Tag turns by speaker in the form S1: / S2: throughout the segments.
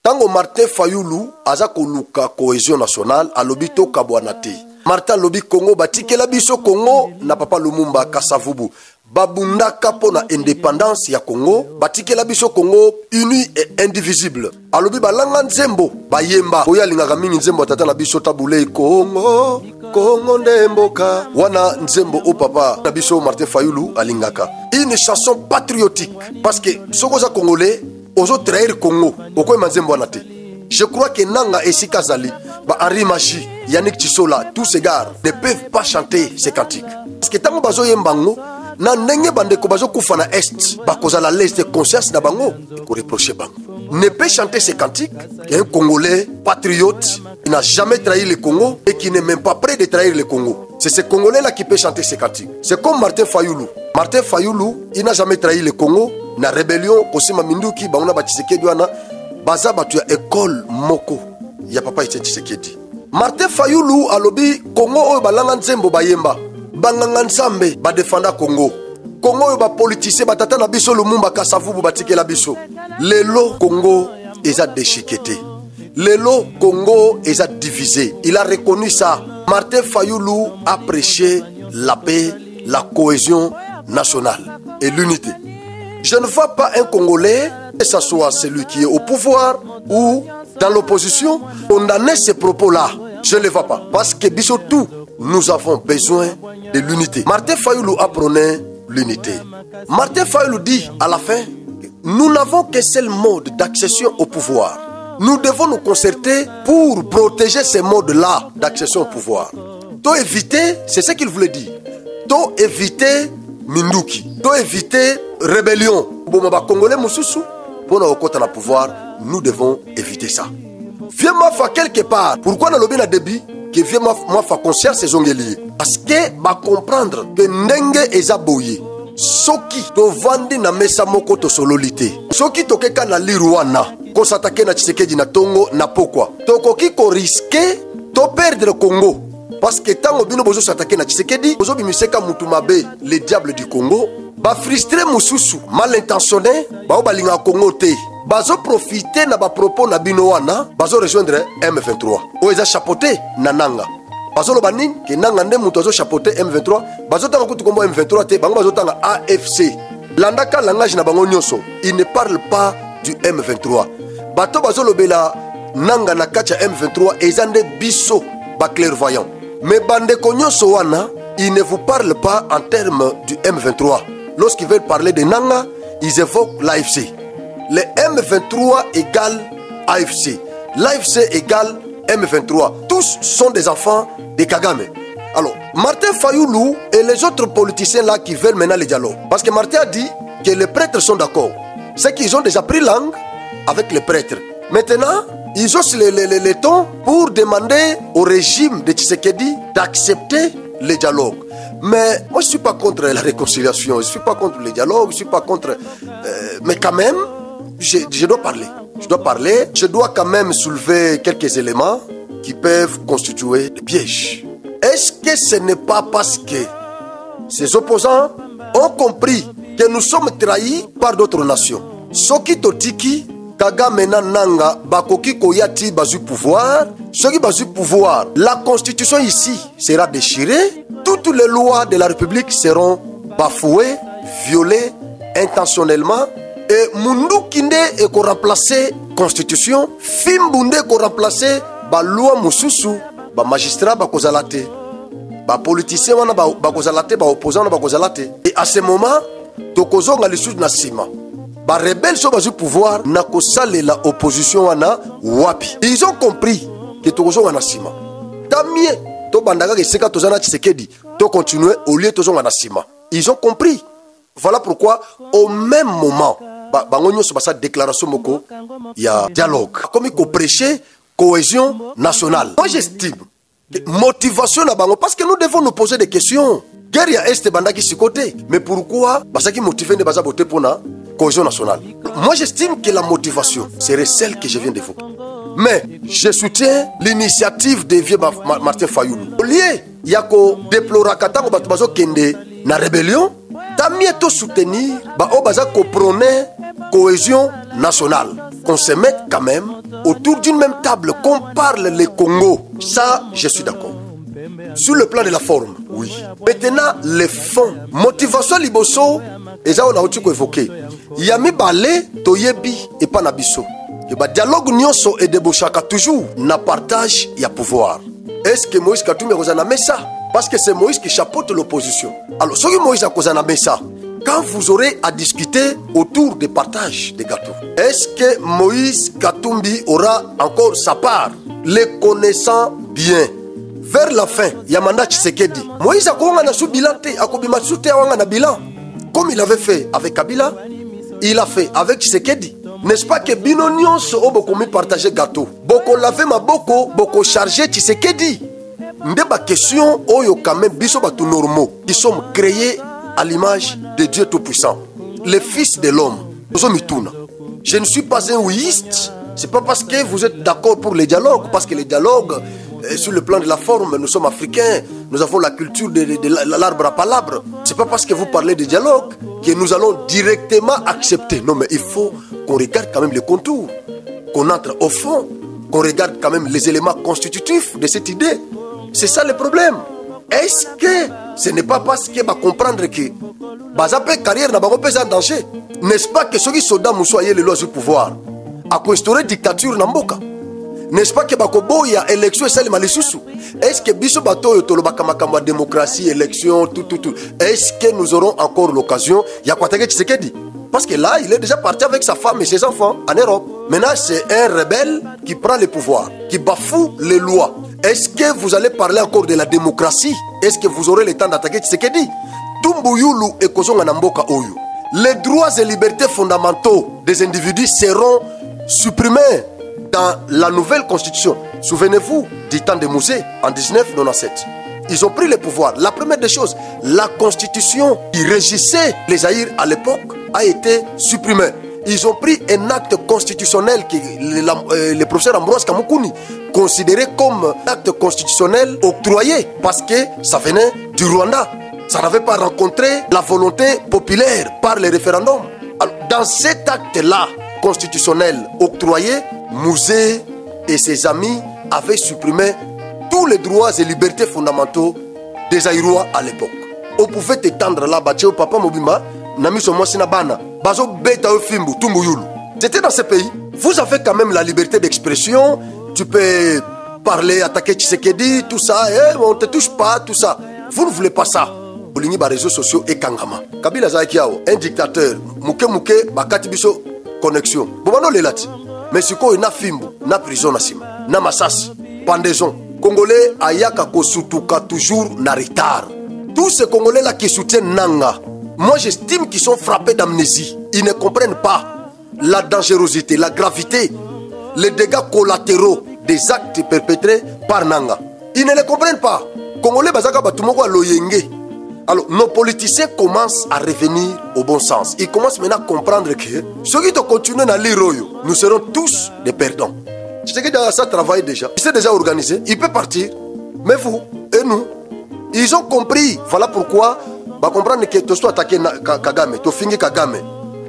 S1: Tango Martin Fayulu aza koluka cohésion nationale alobi to kabwanate. Martin lobi Congo batikela biso Congo na papa Lumumba Kasavubu. Babundaka po na indépendance ya Congo, batikela biso Congo uni et indivisible. Alobi balanga nzembo bayemba. Oya lingaka mingi nzembo tata na biso tabule Congo, Congo ndemboka. Wana nzembo o papa na biso Martin Fayulu alingaka. Une chanson patriotique parce que sokoza congolais ozo trahir Congo. Oko nzembo na te. Je crois que Nanga et Sikazali, Henri Magie, Yannick Tissola, tous ces gars ne peuvent pas chanter ces cantiques. Parce que tant que bazo yembango, na ndenge bandeko bazo kufa na est, bakoza la laisse de conscience na bango, ko reprocher bango. Ne peut chanter ces cantiques qu'un Congolais patriote qui n'a jamais trahi le Congo et qui n'est même pas prêt de trahir le Congo. C'est ce Congolais-là qui peut chanter ces cantiques. C'est comme Martin Fayulu. Martin Fayulu, il n'a jamais trahi le Congo. Na rébellion, Kosima Minduki, Bauna Batiseke Douana, Baza Batu école Moko. Ya papa Etienne Tshisekedi. Martin Fayulu alobi Congo oyo balanga nzembo bayemba. Banganga nzambe ba défenda Congo. Congo oyo ba politicien batata na biso Lumumba Kasavubu batikela biso. Lelo Congo eza déchiqueté. Lelo Congo eza divisé. Il a reconnu ça. Martin Fayulu a prêché la paix, la cohésion nationale et l'unité. Je ne vois pas un Congolais, que ce soit celui qui est au pouvoir ou dans l'opposition, condamner ces propos-là. Je ne les vois pas. Parce que tout, nous avons besoin de l'unité. Martin Fayulu apprenait l'unité. Martin Fayulu dit à la fin, nous n'avons qu'un seul mode d'accession au pouvoir. Nous devons nous concerter pour protéger ces modes-là d'accession au pouvoir. To éviter, c'est ce qu'il voulait dire. To éviter Minduki. To éviter rébellion. Bon, Congolais Moussousou, pour nous rencontrer le pouvoir, nous devons éviter ça. Viens moi faire quelque part. Pourquoi dans le débit que viens moi faire conscience ces ongeliers? Parce que va comprendre que ndenge ezaboye. Soki to vandi na mesa moko to sololité. Soki to keka na liruana. Ko s'attaquer na Tshisekedi na Tongo na pokwa. To koki ko risquer to perdre le Congo. Parce que tant que nous s'attaquer na Tshisekedi, nous bimiseka mutumabe le diable du Congo. Ba frustré mususu mal intentionné, ba balinga Congo te. Bazo profiter na ba propos na bino wana, bazo rejoindre M23. O eza chapeauté na nanga. Bazo lobanin ke nanga nde muto zo chapeauté M23, bazo tanga kutu kombo M23 te, bango bazo tanga AFC. Landaka langage na bango nyonso, il ne parle pas du M23. Bato bazo lobela nanga na kacha M23 ezande biso ba clairvoyant. Mais bandeko nyonso wana, ils ne vous parlent pas en termes du M23. Lorsqu'ils veulent parler de Nanga, ils évoquent l'AFC. Le M23 égale AFC. L'AFC égale M23. Tous sont des enfants de Kagame. Alors, Martin Fayulu et les autres politiciens là qui veulent maintenant le dialogue. Parce que Martin a dit que les prêtres sont d'accord. C'est qu'ils ont déjà pris langue avec les prêtres. Maintenant, ils ont le temps pour demander au régime de Tshisekedi d'accepter le dialogue. Mais moi, je ne suis pas contre la réconciliation, je ne suis pas contre le dialogue, je ne suis pas contre... mais quand même, je dois parler. Je dois quand même soulever quelques éléments qui peuvent constituer des pièges. Est-ce que ce n'est pas parce que ces opposants ont compris que nous sommes trahis par d'autres nations? Soki Totiki, Kagame Nanga, Bakoki Koyati bazu pouvoir, ceux qui bazu pouvoir, la constitution ici sera déchirée, toutes les lois de la République seront bafouées, violées intentionnellement, et Mundu Kinde est qu'on remplacer constitution, Fimbunde qu'on remplacer ba loi Mususu, ba magistrat ba kozalate, ba politicien wana ba kozalate, ba opposant ba kozalate. Et à ce moment, tokozo nga lissu na sima. Ba rebelle so bazu pouvoir na kosale la opposition wana wapi. Ils ont compris que tokozo na sima. Tamie to bandaka ke seka tozana Tshisekedi, to continuer au lieu tozo na sima. Ils ont compris. Voilà pourquoi au même moment bango nyonso basa déclaration moko ya dialogue. Comme il prêcher cohésion nationale. Moi j'estime que motivation na bango parce que nous devons nous poser des questions. Guerre ya est bandaki si côté, mais pourquoi basaki motiver de basa voter pour na cohésion nationale? Moi j'estime que la motivation serait celle que je viens d'évoquer. Mais je soutiens l'initiative de vieux Martin Fayulu. Au lieu yako déplorer katango bato bazo kende na rébellion, t'as mieux tout soutenir ba o baza ko prôner cohésion nationale. Qu'on se mette quand même autour d'une même table, qu'on parle le Congo, ça, je suis d'accord. Sur le plan de la forme, oui. Maintenant, les fonds, motivation liboso, et ça on a aussi évoqué. Il y a mis balé, toyebi et pas nabiso. Et bah dialogue nyonso et debochaka toujours na partage y a pouvoir. Est-ce que Moïse Katumbi a mis ça? Parce que c'est Moïse qui chapeaute l'opposition. Alors, ce que Moïse a mis ça, quand vous aurez à discuter autour des partages des gâteaux, est-ce que Moïse Katumbi aura encore sa part? Les connaissant bien. Vers la fin, Yamanda Tshisekedi, Moïse a sous bilan, a bilan. Comme il avait fait avec Kabila, il a fait avec Tshisekedi. N'est-ce pas que Binonion se beaucoup partager gâteau? Beaucoup lavé ma beaucoup chargé Tshisekedi. Ndeba question, oyo quand même, biso batu normaux, qui sont créés à l'image de Dieu Tout-Puissant, les fils de l'homme. Je ne suis pas un ouïste. C'est pas parce que vous êtes d'accord pour les dialogues, parce que les dialogues, sur le plan de la forme, nous sommes africains, nous avons la culture de l'arbre à palabre. C'est pas parce que vous parlez de dialogue que nous allons directement accepter. Non, mais il faut qu'on regarde quand même les contours, qu'on entre au fond, qu'on regarde quand même les éléments constitutifs de cette idée. C'est ça le problème. Est-ce que ce n'est pas parce que va comprendre que la carrière n'a pas en danger? N'est-ce pas que ceux qui sont dans les lois du pouvoir à instaurer dictature Namboka? N'est-ce pas que Bakobo y a élection et ça les malisusu? Est-ce que Biso Bato Tolobakamakamba démocratie, élection, tout. Est-ce que nous aurons encore l'occasion? Il y a Kwatake Tshisekedi. Parce que là, il est déjà parti avec sa femme et ses enfants en Europe. Maintenant, c'est un rebelle qui prend le pouvoir, qui bafoue les lois. Est-ce que vous allez parler encore de la démocratie? Est-ce que vous aurez le temps d'attaquer Tshisekedi? Tumbuyulu et Kozonga Namboka Oyo. Les droits et libertés fondamentaux des individus seront supprimés dans la nouvelle constitution. Souvenez-vous du temps de Mouzé en 1997. Ils ont pris le pouvoir. La première des choses, la constitution qui régissait les Zaïre à l'époque a été supprimée. Ils ont pris un acte constitutionnel que le professeur Ambroise Kamoukouni considérait comme acte constitutionnel octroyé parce que ça venait du Rwanda. Ça n'avait pas rencontré la volonté populaire par les référendums. Alors, dans cet acte-là constitutionnel octroyé, Mouzé et ses amis avaient supprimé tous les droits et libertés fondamentaux des Aïrois à l'époque. On pouvait étendre là, papa Mobima, c'était dans ce pays. Vous avez quand même la liberté d'expression. Tu peux parler, attaquer Tshisekedi, tout ça. On ne te touche pas, tout ça. Vous ne voulez pas ça. Vous les réseaux sociaux et Kangama. Kabila Zakiao, un dictateur. Mouke, bakati biso connexion. Boumano lelati. Mais si quoi, na fimbo, na prison na sima, na masasi, pendaison. Congolais ayaka kosutuka toujours na retard. Tous ces Congolais là qui soutiennent Nanga, moi j'estime qu'ils sont frappés d'amnésie. Ils ne comprennent pas la dangerosité, la gravité, les dégâts collatéraux des actes perpétrés par Nanga. Ils ne les comprennent pas. Congolais bazaka batumoko loyenge. Alors nos politiciens commencent à revenir au bon sens. Ils commencent maintenant à comprendre que ceux qui continuent à lire, nous serons tous des perdants. Tu sais que ça travaille déjà. Il s'est déjà organisé. Il peut partir. Mais vous et nous, ils ont compris. Voilà pourquoi va comprendre que tu sois attaqué Kagame, tu finis Kagame,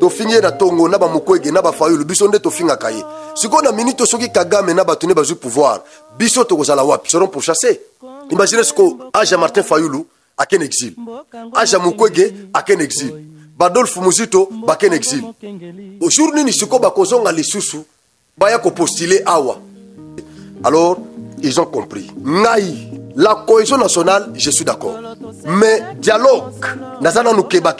S1: tu finis na Tongo, na ba Mukwege, na ba Fayulu, biso nde tu finis Kaye. Si on a minute soki Kagame na ba tuni ba pouvoir, biso to kozala wapi seront pourchassés. Imaginez ce que Aja Martin Fayulu a qu'un exil, Aja Mukwege a qu'un exil, Badolphe Muzito ba qu'un exil. Aujourd'hui ni siko ba kozonga lisusu ba ya ko postuler awa. Alors ils ont compris. Ngai la cohésion nationale, je suis d'accord. Mais dialogue, nazana nou keba.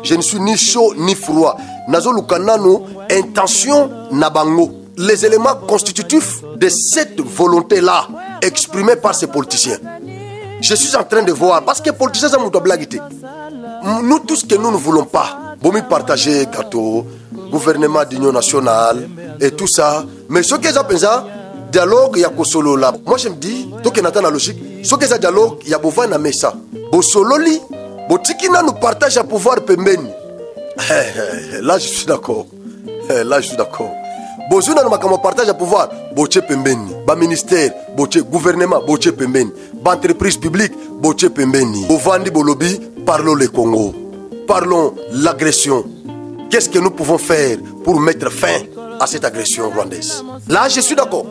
S1: Je ne suis ni chaud ni froid. Nazo lukana nou intention nabango. Les éléments constitutifs de cette volonté-là, exprimés par ces politiciens. Je suis en train de voir, parce que les politiciens, ça m'a blagué. Nous, tout ce que nous ne voulons pas, bon, partager gâteau, gouvernement d'union nationale et tout ça. Mais ce qu'ils appellent ça, dialogue, il y a solo là. Moi, je me dis, donc il y a la logique. Ce que ça dialogue, il y a besoin de ça. Bo solo li, bo tikina nous partage à pouvoir pembeni. Là, je suis d'accord. Là, je suis d'accord. Bo zuna nous partage à pouvoir, bo tche pembeni. Ba ministère, bo tche gouvernement, bo tche pembeni. Ba entreprise publique, bo tche pembeni. Bo vandi bo lobby, parlons le Congo. Parlons l'agression. Qu'est-ce que nous pouvons faire pour mettre fin à cette agression rwandaise. Là, je suis d'accord.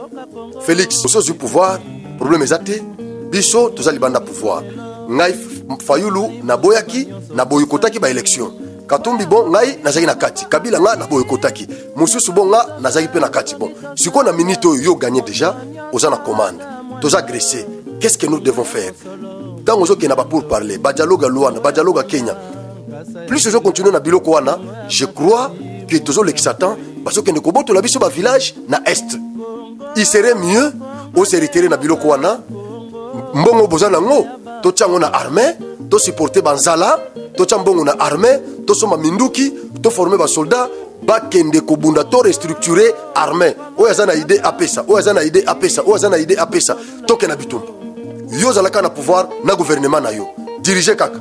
S1: Félix, nous du pouvoir, problème exacté, biso, tous les bandes pouvoir. Ngai Fayulu, na boyaki, na boyokotaki ba élection. Katumbi bon, ngai nazaki na kati. Kabila nga na boyokotaki. Mususu bon nga nazaki pe na kati bon. Si on a minute yo gagné déjà, aux en commande. Tous agressés. Qu'est-ce que nous devons faire? Tant aux autres qui n'a pas pour parler, Badialoga Luana, Badialoga Kenya. Plus je continue na biloko wana, je crois que tous les qui s'attendent, parce que nous koboto la biso ba village na est. Il serait mieux au se retirer na biloko wana. Mbongo bozana ngo, to tchango na armée, to supporter banzala, to tchambongo na armée, to soma minduki, to former ba soldats, ba kende kobunda to restructurer armée. Oyazana idée apesa, oyazana idée apesa, oyazana idée apesa, to kena bitumba. Yo zalaka na pouvoir na gouvernement na yo. Diriger kaka.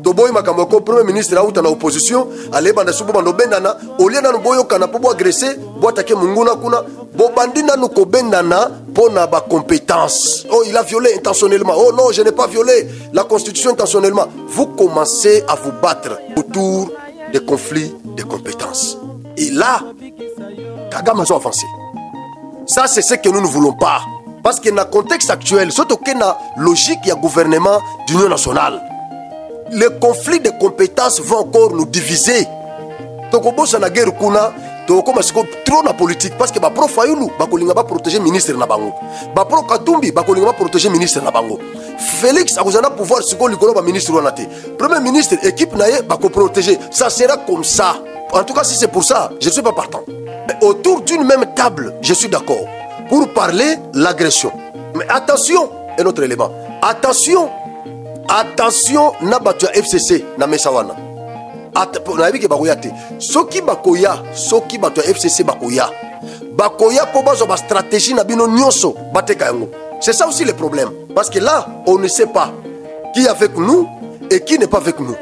S1: Toboy makambo ko premier ministre a uta na opposition, ale banda subo bando bendana, olia na boyo kana po agresser, bo attaquer munguna kuna, bo bandina no ko bendana pona ba compétence. Oh, il a violé intentionnellement. Oh non, je n'ai pas violé la constitution intentionnellement. Vous commencez à vous battre autour des conflits de compétences. Et là, Kagame a avancé. Ça c'est ce que nous ne voulons pas. Parce que dans le contexte actuel, surtout que dans la logique du gouvernement d'union nationale, les conflits de compétences vont encore nous diviser. Donc, on bosse dans la guerre, trop na politique. Parce que pro Fayulu, bakolinga ba protéger ministre na bango. Pro Katumbi, bakolinga ba protéger ministre na bango. Félix a besoin de pouvoir se likolo ba ministre wana te. Premier ministre, équipe naye bako protéger. Ça sera comme ça. En tout cas, si c'est pour ça, je ne suis pas partant. Mais autour d'une même table, je suis d'accord. Pour parler l'agression. Mais attention, un autre élément. Attention, na batu ya FCC na mesawana. Na yebike bakoya te. Soki bakoya batu ya FCC bakoya. Bakoya po bazo ba stratégie na bino nyonso bateka yango. C'est ça aussi le problème. Parce que là, on ne sait pas qui est avec nous et qui n'est pas avec nous.